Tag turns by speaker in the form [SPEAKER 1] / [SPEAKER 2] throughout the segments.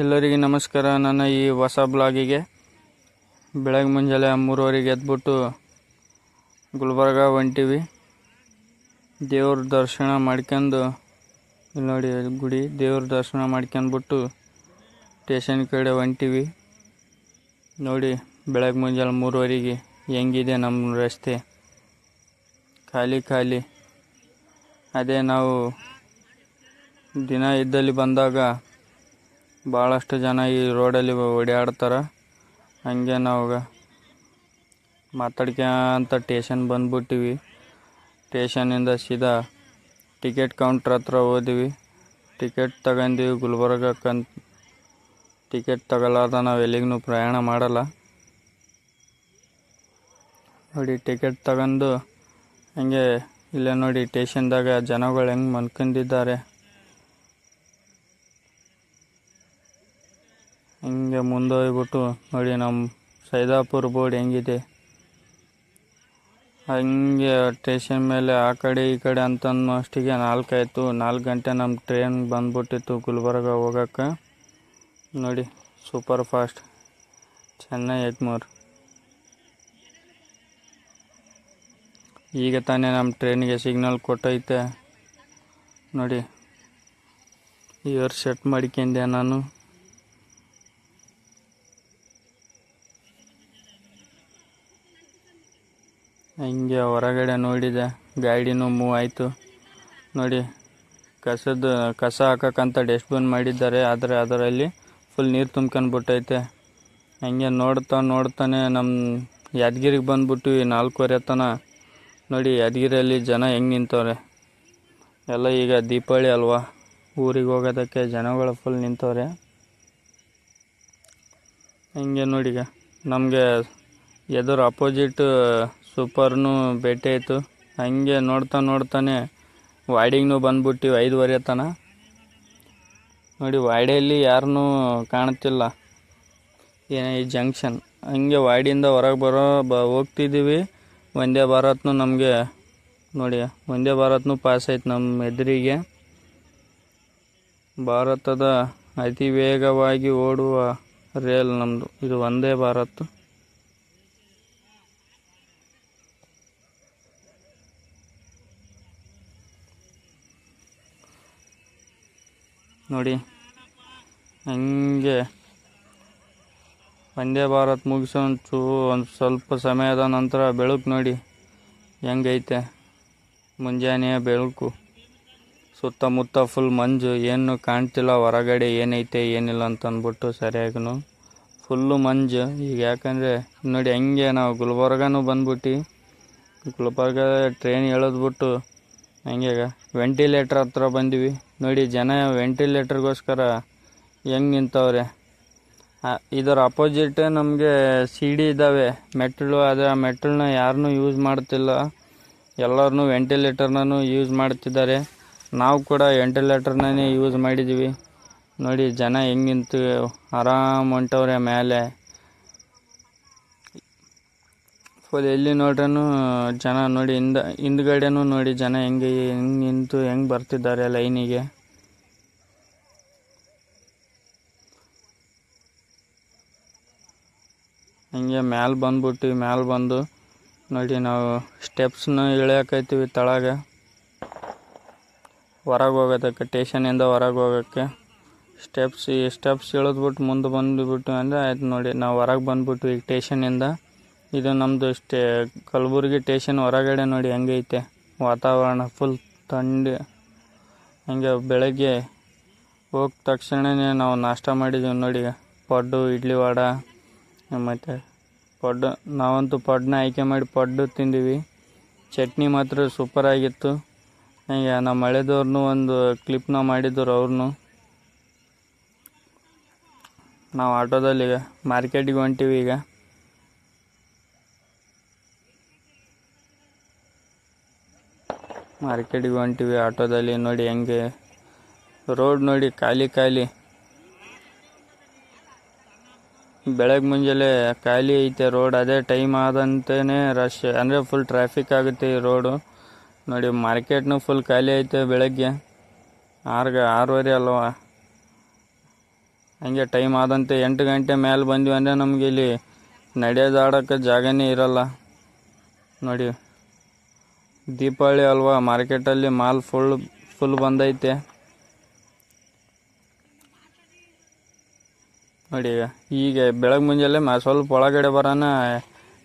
[SPEAKER 1] ಎಲ್ಲರಿಗೆ ನಮಸ್ಕಾರ. ನನ್ನ ಈ ಹೊಸ ಬ್ಲಾಗಿಗೆ ಬೆಳಗ್ಗೆ ಮುಂಜಾನೆ 3:30ಗೆ ಎದ್ಬಿಟ್ಟು ಗುಲ್ಬರ್ಗ ಹೊಂಟಿವಿ. ದೇವ್ರ ದರ್ಶನ ಮಾಡ್ಕೊಂಡು, ಇಲ್ಲಿ ನೋಡಿ ಗುಡಿ, ದೇವ್ರ ದರ್ಶನ ಮಾಡ್ಕೊಂಡ್ಬಿಟ್ಟು ಸ್ಟೇಷನ್ ಕಡೆ ಹೊಂಟಿವಿ. ನೋಡಿ ಬೆಳಗ್ಗೆ ಮುಂಜಾನೆ 3:30ಗೆ ಹೆಂಗಿದೆ ನಮ್ಮ ರಸ್ತೆ, ಖಾಲಿ ಖಾಲಿ. ಅದೇ ನಾವು ದಿನ ಇದ್ದಲ್ಲಿ ಬಂದಾಗ ಭಾಳಷ್ಟು ಜನ ಈ ರೋಡಲ್ಲಿ ಓಡಾಡ್ತಾರೆ. ಹಂಗೆ ನಾವು ಮಾತಾಡ್ಕೊಂತ ಸ್ಟೇಷನ್ ಬಂದ್ಬಿಟ್ಟಿವಿ. ಸ್ಟೇಷನಿಂದ ಸೀದಾ ಟಿಕೆಟ್ ಕೌಂಟ್ರ್ ಹತ್ರ ಹೋದ್ವಿ. ಟಿಕೆಟ್ ತಗೊಂಡಿವಿ. ಗುಲ್ಬರ್ಗಕ್ಕಂತ ಟಿಕೆಟ್ ತಗೊಳ್ಳಾರ್ದ ನಾವು ಎಲ್ಲಿಗೂ ಪ್ರಯಾಣ ಮಾಡಲ್ಲ. ನೋಡಿ ಟಿಕೆಟ್ ತಗೊಂಡು ಹಂಗೆ ಇಲ್ಲೇ ನೋಡಿ ಸ್ಟೇಷನ್ದಾಗ ಜನಗಳು ಹೆಂಗೆ ಮನ್ಕೊಂಡಿದ್ದಾರೆ. ಹಿಂಗೆ ಮುಂದೆ ಹೋಗ್ಬಿಟ್ಟು ನೋಡಿ ನಮ್ಮ ಸೈದಾಪುರ ಬೋರ್ಡ್ ಹೆಂಗಿದೆ. ಹಂಗೆ ಸ್ಟೇಷನ್ ಮೇಲೆ ಆ ಕಡೆ ಈ ಕಡೆ ಅಂತಂದು ಅಷ್ಟಿಗೆ 4 ಆಯಿತು. 4 ಗಂಟೆ ನಮ್ಮ ಟ್ರೈನ್ ಬಂದ್ಬಿಟ್ಟಿತ್ತು ಗುಲ್ಬರ್ಗ ಹೋಗೋಕ್ಕೆ. ನೋಡಿ ಸೂಪರ್ ಫಾಸ್ಟ್ ಚೆನ್ನೈ ಎಗ್ಮೋರ್. ಈಗ ತಾನೇ ನಮ್ಮ ಟ್ರೈನಿಗೆ ಸಿಗ್ನಲ್ ಕೊಟ್ಟೈತೆ. ನೋಡಿ ಇಯರ್ ಸೆಟ್ ಮಾಡ್ಕೊಂಡೆ ನಾನು. ಹಿಂಗೆ ಹೊರಗಡೆ ನೋಡಿದೆ, ಗಾಡಿನೂ ಮೂವ್ ಆಯಿತು. ನೋಡಿ ಕಸ ಹಾಕಕ್ಕಂತ ಡಸ್ಟ್ಬಿನ್ ಮಾಡಿದ್ದಾರೆ, ಆದರೆ ಅದರಲ್ಲಿ ಫುಲ್ ನೀರು ತುಂಬ್ಕೊಂಡ್ಬಿಟ್ಟೈತೆ. ಹಂಗೆ ನೋಡ್ತಾನೆ ನಮ್ಮ ಯಾದಗಿರಿಗೆ ಬಂದ್ಬಿಟ್ಟು 4:15 ತನ. ನೋಡಿ ಯಾದಗಿರಿಯಲ್ಲಿ ಜನ ಹೆಂಗೆ ನಿಂತವ್ರೆ. ಎಲ್ಲ ಈಗ ದೀಪಾವಳಿ ಅಲ್ವಾ, ಊರಿಗೆ ಹೋಗೋದಕ್ಕೆ ಜನಗಳು ಫುಲ್ ನಿಂತವ್ರೆ. ಹಂಗೆ ನೋಡಿ ಈಗ ನಮಗೆ ಎದುರು ಅಪೋಸಿಟ್ ಸೂಪರ್ನು ಭೇಟಿ ಆಯಿತು. ಹಂಗೆ ನೋಡ್ತಾನೆ ವಾಡಿಗೂ ಬಂದ್ಬಿಟ್ಟಿವಿ 5:15 ತನ. ನೋಡಿ ವಾಡಿಯಲ್ಲಿ ಯಾರನ್ನೂ ಕಾಣ್ತಿಲ್ಲ, ಈ ಜಂಕ್ಷನ್. ಹಂಗೆ ವಾಡಿಯಿಂದ ಹೊರಗೆ ಹೋಗ್ತಿದ್ದೀವಿ. ವಂದೇ ಭಾರತ್ನು ನಮಗೆ ನೋಡಿ, ವಂದೇ ಭಾರತ್ನು ಪಾಸ್ ಆಯ್ತು ನಮ್ಮ ಎದುರಿಗೆ. ಭಾರತದ ಅತಿ ವೇಗವಾಗಿ ಓಡುವ ರೇಲ್ ನಮ್ಮದು ಇದು ವಂದೇ ಭಾರತ್. ನೋಡಿ ಹಂಗೆ ವಂದೇ ಭಾರತ್ ಮುಗಿಸೋ ಒಂದು ಸ್ವಲ್ಪ ಸಮಯದ ನಂತರ ಬೆಳಕು ನೋಡಿ ಹೆಂಗೈತೆ. ಮುಂಜಾನೆಯ ಬೆಳಕು, ಸುತ್ತಮುತ್ತ ಫುಲ್ ಮಂಜು, ಏನು ಕಾಣ್ತಿಲ್ಲ ಹೊರಗಡೆ ಏನೈತೆ ಏನಿಲ್ಲ ಅಂತ ಅಂದ್ಬಿಟ್ಟು. ಸರಿಯಾಗೂ ಫುಲ್ಲು ಮಂಜು ಈಗ. ಯಾಕಂದರೆ ನೋಡಿ ಹಂಗೆ ನಾವು ಗುಲ್ಬರ್ಗನೂ ಬಂದ್ಬಿಟ್ಟು ಗುಲ್ಬರ್ಗ ಟ್ರೈನ್ ಎಳೆದ್ಬಿಟ್ಟು ಹಂಗೆ ವೆಂಟಿಲೇಟರ್ ಹತ್ರ ಬಂದ್ವಿ. ನೋಡಿ ಜನ ವೆಂಟಿಲೇಟರ್ಗೋಸ್ಕರ ಹೆಂಗೆ ನಿಂತವ್ರೆ. ಇದರ ಅಪೋಸಿಟ್ ನಮಗೆ ಸಿಡಿ ಇದ್ದಾವೆ, ಮೆಟ್ಟಲು. ಆದರೆ ಆ ಮೆಟ್ಟಲನ್ನ ಯಾರನ್ನೂ ಯೂಸ್ ಮಾಡ್ತಿಲ್ಲ, ಎಲ್ಲರನ್ನೂ ವೆಂಟಿಲೇಟರ್ನೂ ಯೂಸ್ ಮಾಡ್ತಿದ್ದಾರೆ. ನಾವು ಕೂಡ ವೆಂಟಿಲೇಟರ್ನೇ ಯೂಸ್ ಮಾಡಿದ್ದೀವಿ. ನೋಡಿ ಜನ ಹೆಂಗೆ ನಿಂತು ಆರಾಮ್ ಹೊಂಟವ್ರೆ ಮೇಲೆ. ಫುಲ್ ಎಲ್ಲಿ ನೋಡ್ರೂ ಜನ ನೋಡಿ. ಹಿಂದ್ಗಡೆನೂ ನೋಡಿ ಜನ ಹೆಂಗೆ ನಿಂತು ಹೆಂಗೆ ಬರ್ತಿದ್ದಾರೆ ಲೈನಿಗೆ. ಹಂಗೆ ಮ್ಯಾಲೆ ಬಂದು ನೋಡಿ ನಾವು ಸ್ಟೆಪ್ಸ್ನ ಇಳಿಯಾಕೈತೀವಿ ತಳಗೆ, ಹೊರಗೆ ಹೋಗೋದಕ್ಕೆ. ಸ್ಟೇಷನಿಂದ ಹೊರಗೆ ಹೋಗೋಕ್ಕೆ ಸ್ಟೆಪ್ಸ್ ಇಳಿದ್ಬಿಟ್ಟು ಮುಂದೆ ಬಂದುಬಿಟ್ಟು ಅಂದರೆ ಆಯ್ತು. ನೋಡಿ ನಾವು ಹೊರಗೆ ಬಂದ್ಬಿಟ್ಟು ಈಗ ಸ್ಟೇಷನಿಂದ. ಇದು ನಮ್ಮದು ಕಲಬುರಗಿ ಸ್ಟೇಷನ್ ಹೊರಗಡೆ ನೋಡಿ ಹೆಂಗೈತೆ ವಾತಾವರಣ, ಫುಲ್ ಥಂಡಿ. ಹಂಗೆ ಬೆಳಗ್ಗೆ ಹೋದ ತಕ್ಷಣವೇ ನಾವು ನಾಷ್ಟ ಮಾಡಿದ್ದೀವಿ. ನೋಡಿ ಪಡ್ಡು, ಇಡ್ಲಿ, ವಡ ಮತ್ತು ಪಡ್ಡು. ನಾವಂತೂ ಪಡ್ಡನ್ನ ಆಯ್ಕೆ ಮಾಡಿ ಪಡ್ಡು ತಿಂದೀವಿ. ಚಟ್ನಿ ಮಾತ್ರ ಸೂಪರಾಗಿತ್ತು. ಹಂಗೆ ನಮ್ಮ ಹಳೆದವ್ರನ್ನೂ ಒಂದು ಕ್ಲಿಪ್ನ ಮಾಡಿದ್ರು ಅವ್ರನ್ನೂ. ನಾವು ಆಟೋದಲ್ಲಿ ಮಾರ್ಕೆಟಿಗೆ ಹೊಂಟೀವಿ ಈಗ. ಆಟೋದಲ್ಲಿ. ನೋಡಿ ಹೆಂಗೆ ರೋಡ್ ನೋಡಿ ಖಾಲಿ. ಬೆಳಗ್ಗೆ ಮುಂಜಾನೆ ಖಾಲಿ ಐತೆ ರೋಡ್. ಅದೇ ಟೈಮ್ ಆದಂತೆಯೇ ರಶ್, ಅಂದರೆ ಫುಲ್ ಟ್ರಾಫಿಕ್ ಆಗುತ್ತೆ ಈ ರೋಡು. ನೋಡಿ ಮಾರ್ಕೆಟ್ನೂ ಫುಲ್ ಖಾಲಿ ಐತೆ ಬೆಳಗ್ಗೆ 6:30 ಅಲ್ವಾ. ಹಂಗೆ ಟೈಮ್ ಆದಂತೆ 8 ಗಂಟೆ ಮೇಲೆ ಬಂದ್ವಿ ಅಂದರೆ ನಮಗೆ ಇಲ್ಲಿ ನಡೆದಾಡೋಕ್ಕೆ ಜಾಗನೇ ಇರಲ್ಲ ನೋಡಿ. ದೀಪಾವಳಿ ಅಲ್ವಾ, ಮಾರ್ಕೆಟಲ್ಲಿ ಮಾಲ್ ಫುಲ್ ಬಂದೈತೆ ನೋಡಿ. ಈಗ ಬೆಳಗ್ಗೆ ಮುಂಜಾನೆ ಸ್ವಲ್ಪ ಒಳಗಡೆ ಬರೋಣ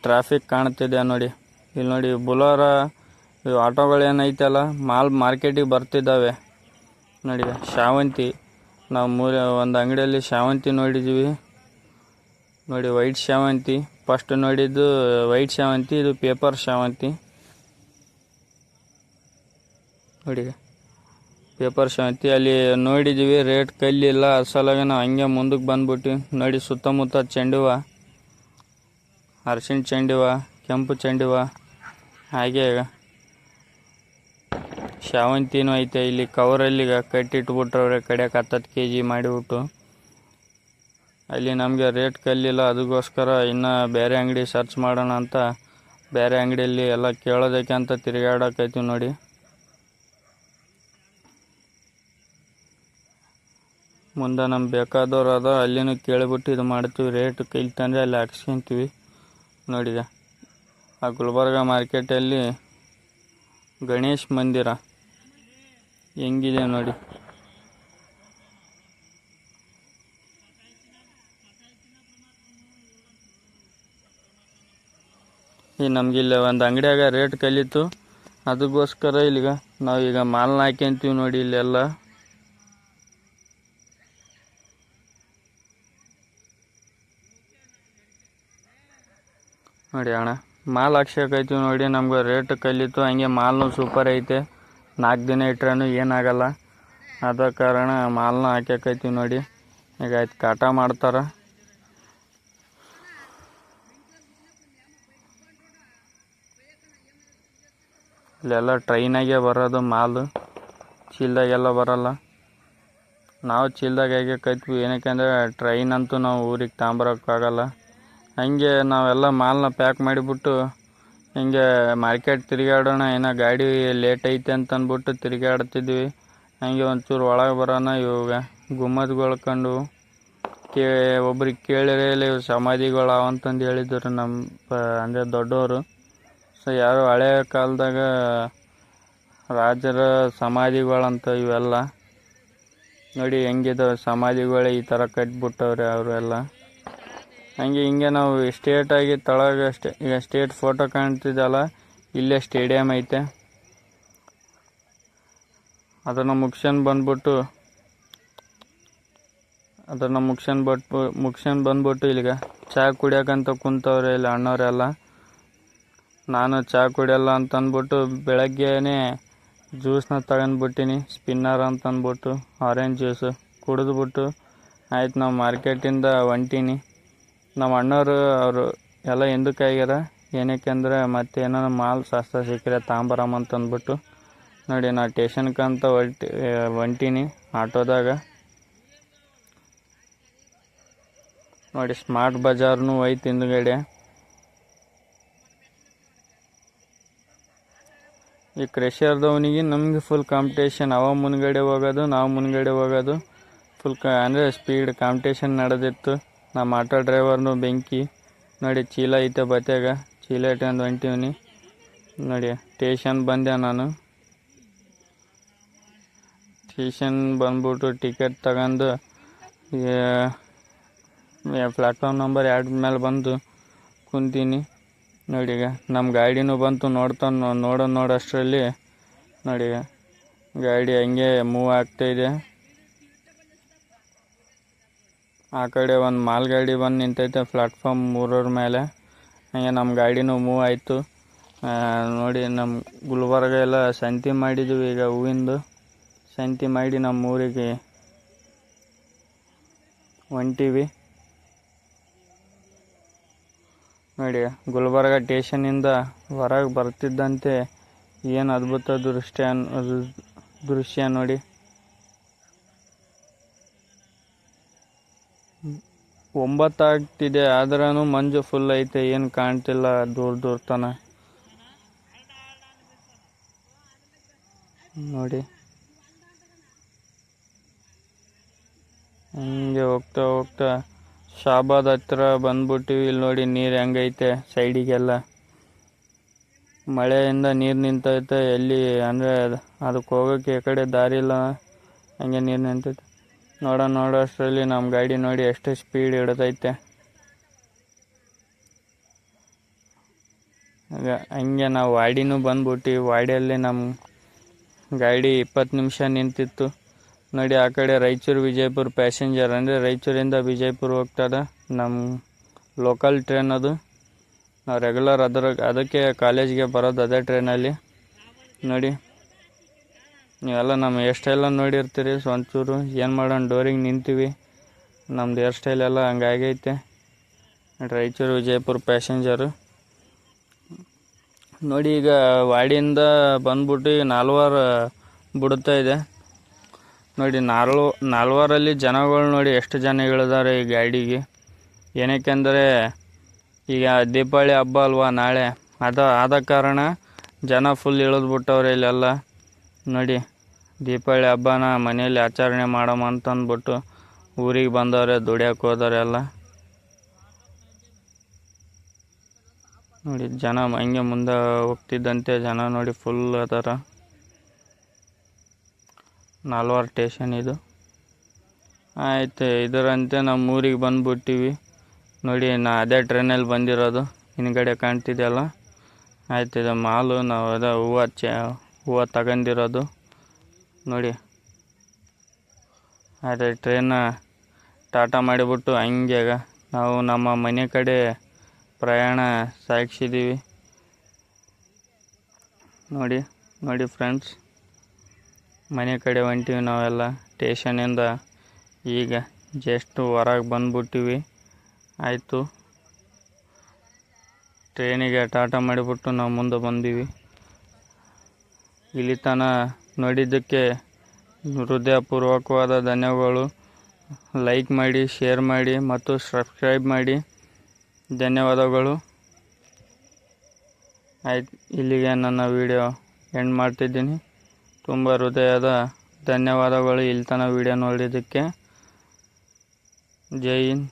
[SPEAKER 1] ಟ್ರಾಫಿಕ್ ಕಾಣ್ತಿದೆ ನೋಡಿ. ಇಲ್ಲಿ ನೋಡಿ ಬುಲೋರ ಆಟೋಗಳೇನೈತಲ್ಲ ಮಾರ್ಕೆಟಿಗೆ ಬರ್ತಿದ್ದಾವೆ ನೋಡಿ. ಶಾವಂತಿ ನಾವು ಒಂದು ಅಂಗಡಿಯಲ್ಲಿ ಶಾವಂತಿ ನೋಡಿದ್ದೀವಿ ನೋಡಿ. ವೈಟ್ ಶಾವಂತಿ ಫಸ್ಟ್ ನೋಡಿದ್ದು ವೈಟ್ ಶಾವಂತಿ, ಇದು ಪೇಪರ್ ಶಾವಂತಿ ನೋಡಿ. ಪೇಪರ್ ಶಾವಂತಿ ಅಲ್ಲಿ ನೋಡಿದ್ದೀವಿ, ರೇಟ್ ಕಲ್ಲಿಲ್ಲ, ಅಸಲಾಗ ನಾವು ಹಂಗೆ ಮುಂದಕ್ಕೆ ಬಂದ್ಬಿಟ್ಟು ನೋಡಿ. ಸುತ್ತಮುತ್ತ ಚೆಂಡುವ, ಅರಿಶಿಣ ಚೆಂಡುವ, ಕೆಂಪು ಚೆಂಡುವ, ಹಾಗೆ ಶಾವಂತಿನೂ ಐತೆ. ಇಲ್ಲಿ ಕವರಲ್ಲಿ ಕಟ್ಟಿಟ್ಬಿಟ್ರವ್ರೆ ಕಡೆಗೆ 10 kg ಮಾಡಿಬಿಟ್ಟು. ಅಲ್ಲಿ ನಮಗೆ ರೇಟ್ ಕಲ್ಲಿಲ್ಲ, ಅದಕ್ಕೋಸ್ಕರ ಇನ್ನು ಬೇರೆ ಅಂಗಡಿ ಸರ್ಚ್ ಮಾಡೋಣ ಅಂತ ಬೇರೆ ಅಂಗಡಿಯಲ್ಲಿ ಎಲ್ಲ ಕೇಳೋದಕ್ಕೆ ಅಂತ ತಿರುಗಾಡಕೈತೀವಿ ನೋಡಿ. ಮುಂದೆ ನಮ್ಗೆ ಬೇಕಾದವ್ರು ಅದ ಅಲ್ಲಿನೂ ಕೇಳಿಬಿಟ್ಟು ಇದು ಮಾಡ್ತೀವಿ. ರೇಟ್ ಕೈಲಿ ತಂದರೆ ಅಲ್ಲಿ ಹಾಕ್ಸ್ಕೊಂತೀವಿ ನೋಡಿ. ಆ ಗುಲ್ಬರ್ಗ ಮಾರ್ಕೆಟಲ್ಲಿ ಗಣೇಶ್ ಮಂದಿರ ಹೆಂಗಿದೆ ನೋಡಿ. ಈ ನಮಗಿಲ್ಲ ಒಂದು ಅಂಗಡಿಯಾಗ ರೇಟ್ ಕಲಿತು, ಅದಕ್ಕೋಸ್ಕರ ಇಲ್ಲಿಗ ನಾವೀಗ ಮಾಲ್ನ ಹಾಕ್ಯಂತೀವಿ ನೋಡಿ. ಇಲ್ಲೆಲ್ಲ ನೋಡಿ ಅಣ್ಣ ಮಾಲ್ ಹಾಕ್ಸೋಕೈತೀವಿ ನೋಡಿ. ನಮ್ಗೆ ರೇಟ್ ಕಲಿತು, ಹಂಗೆ ಮಾಲ್ನು ಸೂಪರ್ ಐತೆ. 4 ದಿನ ಇಟ್ರೂ ಏನಾಗಲ್ಲ. ಅದ ಕಾರಣ ಮಾಲ್ನ ಹಾಕ್ಯಾಕೈತೀವಿ ನೋಡಿ. ಈಗ ಆಯ್ತು ಕಾಟ ಮಾಡ್ತಾರೆ. ಇಲ್ಲೆಲ್ಲ ಟ್ರೈನಾಗೆ ಬರೋದು ಮಾಲು, ಚೀಲ್ದಾಗೆಲ್ಲ ಬರೋಲ್ಲ. ನಾವು ಚೀಲ್ದಾಗ ಹಾಕ್ಯಾಕೈತೀವಿ, ಏನಕ್ಕೆ ಅಂದರೆ ಟ್ರೈನ್ ಅಂತೂ ನಾವು ಊರಿಗೆ ತಗೊಂಬರೋಕ್ಕಾಗಲ್ಲ. ಹಂಗೆ ನಾವೆಲ್ಲ ಮಾಲ್ನ ಪ್ಯಾಕ್ ಮಾಡಿಬಿಟ್ಟು ಹಿಂಗೆ ಮಾರ್ಕೆಟ್ ತಿರುಗಾಡೋಣ, ಏನೋ ಗಾಡಿ ಲೇಟ್ ಐತೆ ಅಂತ ಅಂದ್ಬಿಟ್ಟು ತಿರುಗಾಡ್ತಿದ್ವಿ. ಹಂಗೆ ಒಂಚೂರು ಒಳಗೆ ಬರೋಣ. ಇವಾಗ ಗುಮ್ಮತ್ಗಳು ಕಂಡು ಒಬ್ರಿಗೆ ಕೇಳಿರೇ ಇಲ್ಲ, ಇವು ಸಮಾಧಿಗಳು ಅವಂತಂದು ಹೇಳಿದ್ರು ಅಂದರೆ ದೊಡ್ಡವರು. ಸೊ ಯಾರು ಹಳೆ ಕಾಲದಾಗ ರಾಜರ ಸಮಾಧಿಗಳಂತ ಇವೆಲ್ಲ ನೋಡಿ. ಹೆಂಗಿದಾವೆ ಸಮಾಧಿಗಳು, ಈ ಥರ ಕಟ್ಬಿಟ್ಟವ್ರೆ ಅವರೆಲ್ಲ. ಹಂಗೆ ಹಿಂಗೆ ನಾವು ಸ್ಟೇಟಾಗಿ ತಳಗ ಈಗ ಸ್ಟೇಟ್ ಫೋಟೋ ಕಾಣ್ತಿದ್ದಲ್ಲ, ಇಲ್ಲೇ ಸ್ಟೇಡಿಯಂ ಐತೆ. ಅದನ್ನು ಮುಗಿಸ್ಕೊಂಡು ಬಂದ್ಬಿಟ್ಟು ಇಲ್ಲಿಗ ಚಹಾ ಕುಡಿಯೋಕ್ಕಂತ ಕುಂತವ್ರೆ ಇಲ್ಲಿ ಅಣ್ಣವರೆಲ್ಲ. ನಾನು ಚಹಾ ಕುಡಿಯಲ್ಲ ಅಂತಂದ್ಬಿಟ್ಟು ಬೆಳಗ್ಗೆನೇ ಜ್ಯೂಸ್ನ ತಗೊಂಡ್ಬಿಟ್ಟಿನಿ, ಸ್ಪಿನ್ನರ್ ಅಂತಂದ್ಬಿಟ್ಟು ಆರೆಂಜ್ ಜ್ಯೂಸು ಕುಡಿದ್ಬಿಟ್ಟು ಆಯ್ತು ನಾವು ಮಾರ್ಕೆಟಿಂದ ಹೊಂಟೀನಿ. ನಮ್ಮ ಅಣ್ಣವರು ಅವರು ಎಲ್ಲ ಹಿಂದಕ್ಕೆ ಆಗ್ಯಾರ, ಏನಕ್ಕೆ ಅಂದರೆ ಮತ್ತೆ ಏನೋ ಮಾಲ್ ಸಸ್ತ ಸಿಕ್ಕರೆ ತಾಂಬರಮ್ಮ ಅಂತಂದ್ಬಿಟ್ಟು ನೋಡಿ. ನಾ ಟೇಷನ್ಕಂತ ಹೊಂಟೀನಿ ಆಟೋದಾಗ ನೋಡಿ. ಸ್ಮಾರ್ಟ್ ಬಜಾರ್ನು ಐತೆ ಹಿಂದುಗಡೆ. ಈ ಕ್ರೆಷರ್ದವನಿಗೆ ನಮಗೆ ಫುಲ್ ಕಾಂಪಿಟೇಷನ್. ಅವ ಮುಂದ್ಗಡೆ ಹೋಗೋದು, ನಾವು ಮುಂದ್ಗಡೆ ಹೋಗೋದು, ಫುಲ್ ಅಂದರೆ ಸ್ಪೀಡ್ ಕಾಂಪಿಟೇಷನ್ ನಡೆದಿತ್ತು. ನಮ್ಮ ಆಟೋ ಡ್ರೈವರ್ನು ಬೆಂಕಿ ನೋಡಿ. ಚೀಲ ಐತೆ ಬತ್ಯಾಗ, ಚೀಲ ಇಟ್ಕೊಂಡು ಹೊಂಟೀವ್ನಿ ನೋಡಿ. ಸ್ಟೇಷನ್ ಬಂದೆ ನಾನು. ಸ್ಟೇಷನ್ ಬಂದ್ಬಿಟ್ಟು ಟಿಕೆಟ್ ತಗೊಂಡು ಪ್ಲ್ಯಾಟ್ಫಾರ್ಮ್ ನಂಬರ್ 2 ಮೇಲೆ ಬಂದು ಕುಂತೀನಿ ನೋಡಿ. ಈಗ ನಮ್ಮ ಗಾಡಿನೂ ಬಂತು. ನೋಡೋಷ್ಟರಲ್ಲಿ ನೋಡಿ ಗಾಡಿ ಹಂಗೆ ಮೂವ್ ಆಗ್ತಾಯಿದೆ. ಆ ಕಡೆ ಒಂದು ಮಾಲ್ ಗಾಡಿ ಬಂದು ನಿಂತೈತೆ ಪ್ಲ್ಯಾಟ್ಫಾರ್ಮ್ 3 ಮೇಲೆ. ಹಂಗೆ ನಮ್ಮ ಗಾಡಿನೂ ಮೂವ್ ಆಯಿತು ನೋಡಿ. ನಮ್ಮ ಗುಲ್ಬರ್ಗ ಎಲ್ಲ ಸಂತೆ ಮಾಡಿದ್ದೀವಿ. ಈಗ ಹೂವಿಂದು ಸಂತೆ ಮಾಡಿ ನಮ್ಮ ಊರಿಗೆ ಹೊಂಟೀವಿ ನೋಡಿ. ಗುಲ್ಬರ್ಗ ಸ್ಟೇಷನಿಂದ ಹೊರಗೆ ಬರ್ತಿದ್ದಂತೆ ಏನು ಅದ್ಭುತ ದೃಶ್ಯ ನೋಡಿ. 9 ಆಗ್ತಿದೆ ಆದ್ರೂ ಮಂಜು ಫುಲ್ ಐತೆ, ಏನು ಕಾಣ್ತಿಲ್ಲ ದೂರ ತನ ನೋಡಿ. ಹಿಂಗೆ ಹೋಗ್ತಾ ಹೋಗ್ತಾ ಶಾಬಾದ್ ಹತ್ರ ಬಂದ್ಬಿಟ್ಟಿವಿ. ಇಲ್ಲಿ ನೋಡಿ ನೀರು ಹೆಂಗೈತೆ ಸೈಡಿಗೆಲ್ಲ. ಮಳೆಯಿಂದ ನೀರು ನಿಂತೈತೆ. ಎಲ್ಲಿ ಅಂದರೆ ಅದಕ್ಕೆ ಹೋಗೋಕ್ಕೆ ಈ ಕಡೆ ದಾರಿ ಇಲ್ಲ, ಹಂಗೆ ನೀರು ನಿಂತೈತೆ. ನೋಡೋಷ್ಟರಲ್ಲಿ ನಮ್ಮ ಗಾಡಿ ನೋಡಿ ಎಷ್ಟು ಸ್ಪೀಡ್ ಹಿಡ್ದೈತೆ. ಹಂಗೆ ನಾವು ವಾಡಿನೂ ಬಂದ್ಬಿಟ್ಟು ವಾಡಿಯಲ್ಲಿ ನಮ್ಮ ಗಾಡಿ 20 ನಿಮಿಷ ನಿಂತಿತ್ತು. ನೋಡಿ ಆ ಕಡೆ ರಾಯಚೂರು ವಿಜಯಪುರ ಪ್ಯಾಸೆಂಜರ್, ಅಂದರೆ ರಾಯಚೂರಿಂದ ವಿಜಯಪುರ ಹೋಗ್ತದೆ ನಮ್ಮ ಲೋಕಲ್ ಟ್ರೈನ್ ಅದು. ನಾವು ರೆಗ್ಯುಲರ್ ಅದಕ್ಕೆ ಕಾಲೇಜ್ಗೆ ಬರೋದು ಅದೇ ಟ್ರೈನಲ್ಲಿ. ನೋಡಿ ನೀವೆಲ್ಲ ನಮ್ಮ ಹೇರ್ ಸ್ಟೈಲ ನೋಡಿರ್ತೀರಿ. ಒಂಚೂರು ಏನು ಮಾಡೋಣ, ಡೋರಿಗೆ ನಿಂತೀವಿ. ನಮ್ಮದು ಹೇರ್ ಸ್ಟೈಲ್ ಎಲ್ಲ ಹಂಗಾಗೈತೆ. ರಾಯಚೂರು ವಿಜಯಪುರ ಪ್ಯಾಸೆಂಜರು ನೋಡಿ. ಈಗ ವಾಡಿಯಿಂದ ಬಂದ್ಬಿಟ್ಟು ನಾಲ್ವಾರು ಬಿಡುತ್ತಾ ಇದೆ. ನೋಡಿ ನಾಲ್ವಾರಲ್ಲಿ ಜನಗಳು ನೋಡಿ ಎಷ್ಟು ಜನ ಇಳಿದಾರೆ ಈ ಗಾಡಿಗೆ. ಏನಕ್ಕೆಂದರೆ ಈಗ ದೀಪಾವಳಿ ಹಬ್ಬ ಅಲ್ವಾ ನಾಳೆ, ಆದ ಕಾರಣ ಜನ ಫುಲ್ ಇಳಿದ್ಬಿಟ್ಟವ್ರೆ ಇಲ್ಲೆಲ್ಲ. ನೋಡಿ ದೀಪಾವಳಿ ಹಬ್ಬನ ಮನೆಯಲ್ಲಿ ಆಚರಣೆ ಮಾಡಮ್ಮ ಅಂತಂದ್ಬಿಟ್ಟು ಊರಿಗೆ ಬಂದವ್ರೆ, ದುಡಿಯೋಕೆ ಹೋದವ್ರೆ ಎಲ್ಲ. ನೋಡಿ ಜನ ಹಂಗೆ ಮುಂದೆ ಹೋಗ್ತಿದ್ದಂತೆ ಜನ ನೋಡಿ ಫುಲ್ ಅದಾರ. ನಾಲ್ವಾರು ಸ್ಟೇಷನ್ ಇದು. ಆಯ್ತು, ಇದರಂತೆ ನಮ್ಮ ಊರಿಗೆ ಬಂದುಬಿಟ್ಟಿವಿ. ನೋಡಿ ಅದೇ ಟ್ರೈನಲ್ಲಿ ಬಂದಿರೋದು, ಹಿಂದ್ಗಡೆ ಕಾಣ್ತಿದೆಯಲ್ಲ. ಆಯ್ತು, ಇದು ಮಾಲು. ನಾವು ಅದೇ ಹೂವು ತಗೊಂಡಿರೋದು ನೋಡಿ. ಅದೇ ಟ್ರೈನ ಟಾಟಾ ಮಾಡಿಬಿಟ್ಟು ಹಂಗೆ ನಾವು ನಮ್ಮ ಮನೆ ಕಡೆ ಪ್ರಯಾಣ ಸಾಗಿಸಿದ್ದೀವಿ. ನೋಡಿ ಫ್ರೆಂಡ್ಸ್, ಮನೆ ಕಡೆ ಹೊಂಟೀವಿ ನಾವೆಲ್ಲ. ಸ್ಟೇಷನಿಂದ ಈಗ ಜಸ್ಟ್ ಹೊರಗೆ ಬಂದ್ಬಿಟ್ಟಿವಿ. ಆಯಿತು, ಟ್ರೈನಿಗೆ ಟಾಟಾ ಮಾಡಿಬಿಟ್ಟು ನಾವು ಮುಂದೆ ಬಂದೀವಿ. ಇಲ್ಲಿ ತನಕ ನೋಡಿದ್ದಕ್ಕೆ ಹೃದಯಪೂರ್ವಕವಾದ ಧನ್ಯವಾದಗಳು. ಲೈಕ್ ಮಾಡಿ, ಶೇರ್ ಮಾಡಿ ಮತ್ತು ಸಬ್ಸ್ಕ್ರೈಬ್ ಮಾಡಿ. ಧನ್ಯವಾದಗಳು. ಆಯ್ತು, ಇಲ್ಲಿಗೆ ನನ್ನ ವಿಡಿಯೋ ಎಂಡ್ ಮಾಡ್ತಿದ್ದೀನಿ. ತುಂಬ ಹೃದಯದ ಧನ್ಯವಾದಗಳು ಇಲ್ಲಿ ತನಕ ವಿಡಿಯೋ ನೋಡಿದ್ದಕ್ಕೆ. ಜೈ ಹಿಂದ್.